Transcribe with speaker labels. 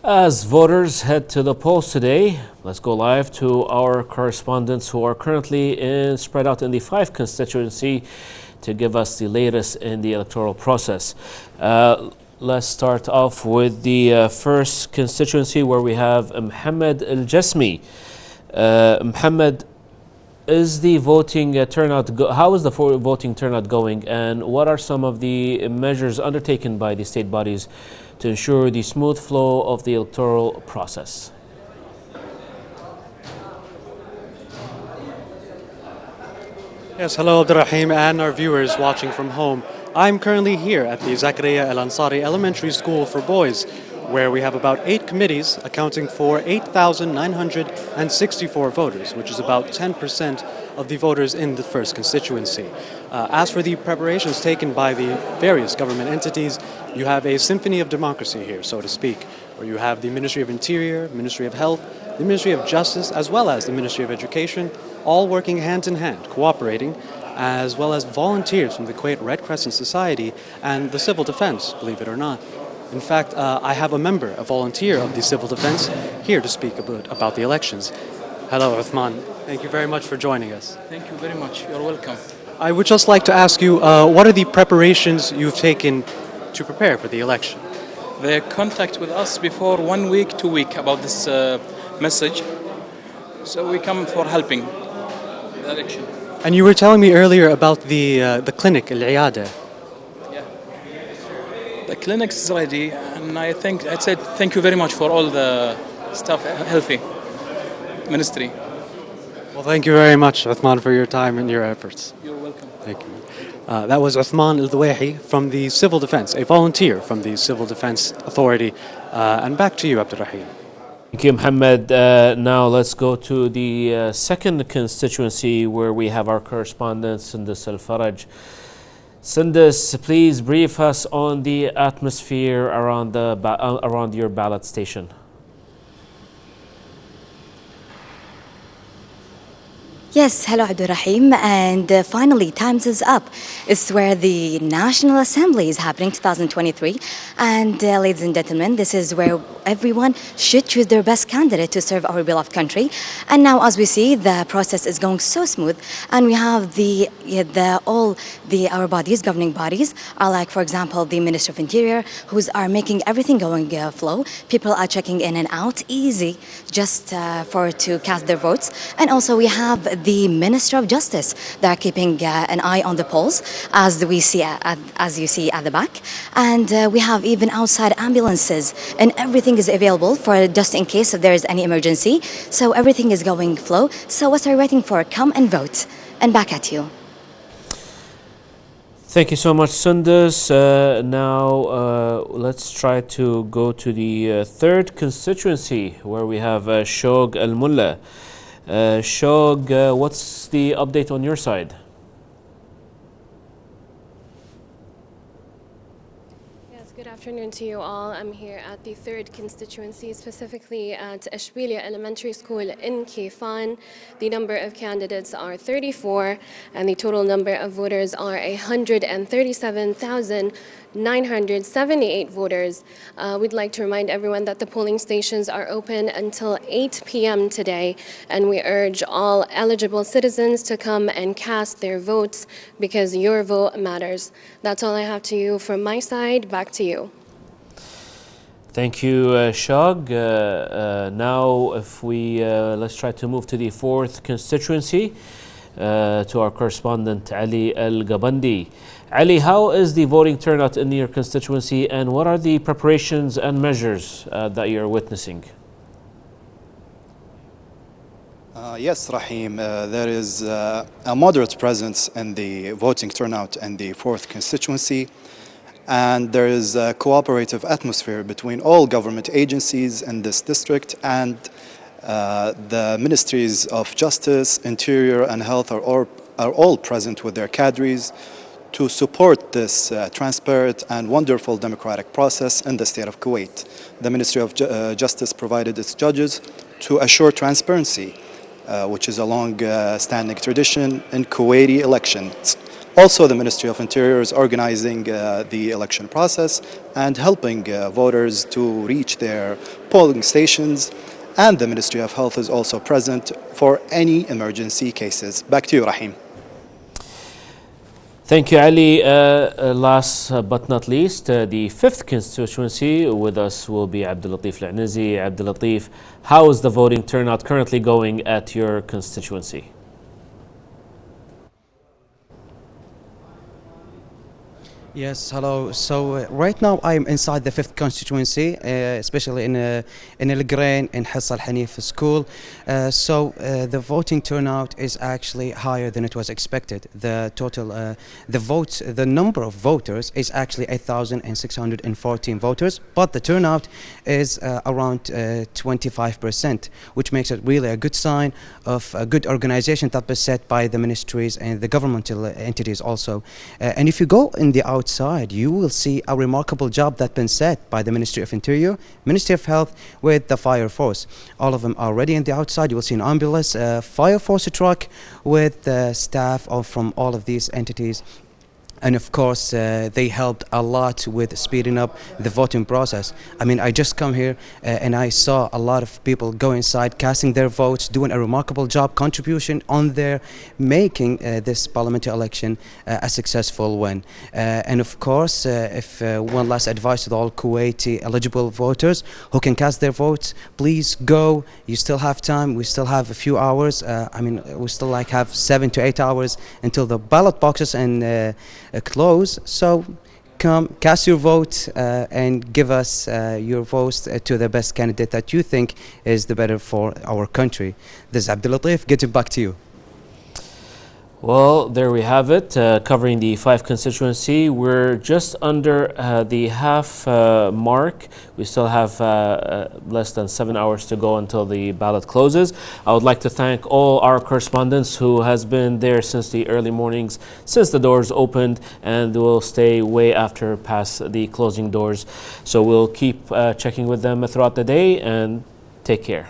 Speaker 1: As voters head to the polls today, let's go live to our correspondents who are currently spread out in the 5 constituency to give us the latest in the electoral process. Let's start off with the first constituency where we have Mohammed Al Jasmi. Mohammed, is the voting turnout? How is the voting turnout going, and what are some of the measures undertaken by the state bodies to ensure the smooth flow of the electoral process?
Speaker 2: Yes, hello Abdurrahim and our viewers watching from home. I'm currently here at the Zakaria Al Ansari Elementary School for Boys, where we have about 8 committees accounting for 8,964 voters, which is about 10% of the voters in the first constituency. As for the preparations taken by the various government entities, you have a symphony of democracy here, so to speak, where you have the Ministry of Interior, Ministry of Health, the Ministry of Justice, as well as the Ministry of Education, all working hand in hand, cooperating, as well as volunteers from the Kuwait Red Crescent Society and the Civil Defense, believe it or not. In fact, I have a member, a volunteer of the Civil Defense, here to speak about the elections. Hello, Uthman. Thank you very much for joining us.
Speaker 3: Thank you very much. You're welcome.
Speaker 2: I would just like to ask you, what are the preparations you've taken to prepare for the election?
Speaker 3: They contact with us before 1 week, 2 weeks about this message. So we come for helping the election.
Speaker 2: And you were telling me earlier about the clinic, Al-Iyada.
Speaker 3: Yeah. The clinic is ready, and I said thank you very much for all the stuff, healthy ministry.
Speaker 2: Well, thank you very much, Uthman, for your time and your efforts.
Speaker 3: You're welcome.
Speaker 2: Thank you. That was Uthman Al-Dawaihi from the Civil Defense, a volunteer from the Civil Defense Authority. And back to you, Abdurrahim.
Speaker 1: Thank you, Mohammed. Now let's go to the second constituency where we have our correspondent, Sindus Al Faraj. Sindus, please brief us on the atmosphere around your ballot station.
Speaker 4: Yes, hello Abdurrahim, and finally times is up. It's where the National Assembly is happening 2023, and ladies and gentlemen, this is where everyone should choose their best candidate to serve our beloved country. And now, as we see, the process is going so smooth, and we have our bodies, governing bodies, are like, for example, the Minister of Interior, who's are making everything going flow. People are checking in and out easy, just to cast their votes, and also we have the Minister of Justice. They're keeping an eye on the polls, as you see at the back. And we have even outside ambulances, and everything is available for just in case if there is any emergency. So everything is going flow. So what are you waiting for? Come and vote. And back at you.
Speaker 1: Thank you so much, Sundus. Now let's try to go to the third constituency where we have Shog Al Mullah. Shog, what's the update on your side?
Speaker 5: Yes, good afternoon to you all. I'm here at the third constituency, specifically at Ashbilia Elementary School in Kifan. The number of candidates are 34, and the total number of voters are 137,978 voters. We'd like to remind everyone that the polling stations are open until 8 p.m. today, and we urge all eligible citizens to come and cast their votes because your vote matters. That's all I have to you from my side. Back to you.
Speaker 1: Thank you, Shog. Now, if we let's try to move to the fourth constituency, to our correspondent Ali Al Gabandi. Ali, how is the voting turnout in your constituency, and what are the preparations and measures that you're witnessing?
Speaker 6: Yes, Rahim, there is a moderate presence in the voting turnout in the fourth constituency, and there is a cooperative atmosphere between all government agencies in this district, and the ministries of Justice, Interior, and Health are all present with their cadres to support this transparent and wonderful democratic process in the state of Kuwait. The Ministry of Justice provided its judges to assure transparency, which is a long-standing tradition in Kuwaiti elections. Also, the Ministry of Interior is organizing the election process and helping voters to reach their polling stations. And the Ministry of Health is also present for any emergency cases. Back to you, Rahim.
Speaker 1: Thank you, Ali. Last but not least, the 5th constituency. With us will be Abdul Latif Al-Anizi. Abdul Latif, how is the voting turnout currently going at your constituency?
Speaker 7: Yes, hello. So right now I'm inside the 5th constituency, especially in El Grain, in Hissa Al Hanif school. The voting turnout is actually higher than it was expected. The total, the number of voters is actually 8,614 voters, but the turnout is around 25%, which makes it really a good sign of a good organization that was set by the ministries and the governmental entities also. And if you go in the outside, you will see a remarkable job that's been set by the Ministry of Interior, Ministry of Health, with the fire force. All of them are ready in the outside. You will see an ambulance, a fire force truck with staff from all of these entities. And of course, they helped a lot with speeding up the voting process. I mean, I just come here and I saw a lot of people go inside, casting their votes, doing a remarkable job, contribution on their making this parliamentary election a successful one. And of course, if one last advice to all Kuwaiti eligible voters who can cast their votes, please go. You still have time. We still have a few hours. I mean, we still have 7 to 8 hours until the ballot boxes and close. So come, cast your vote and give us your votes to the best candidate that you think is the better for our country. This is Abdul Latif, getting back to you.
Speaker 1: Well, there we have it, covering the 5 constituency. We're just under the half mark. We still have less than 7 hours to go until the ballot closes. I would like to thank all our correspondents who has been there since the early mornings, since the doors opened, and will stay way after past the closing doors. So we'll keep checking with them throughout the day, and take care.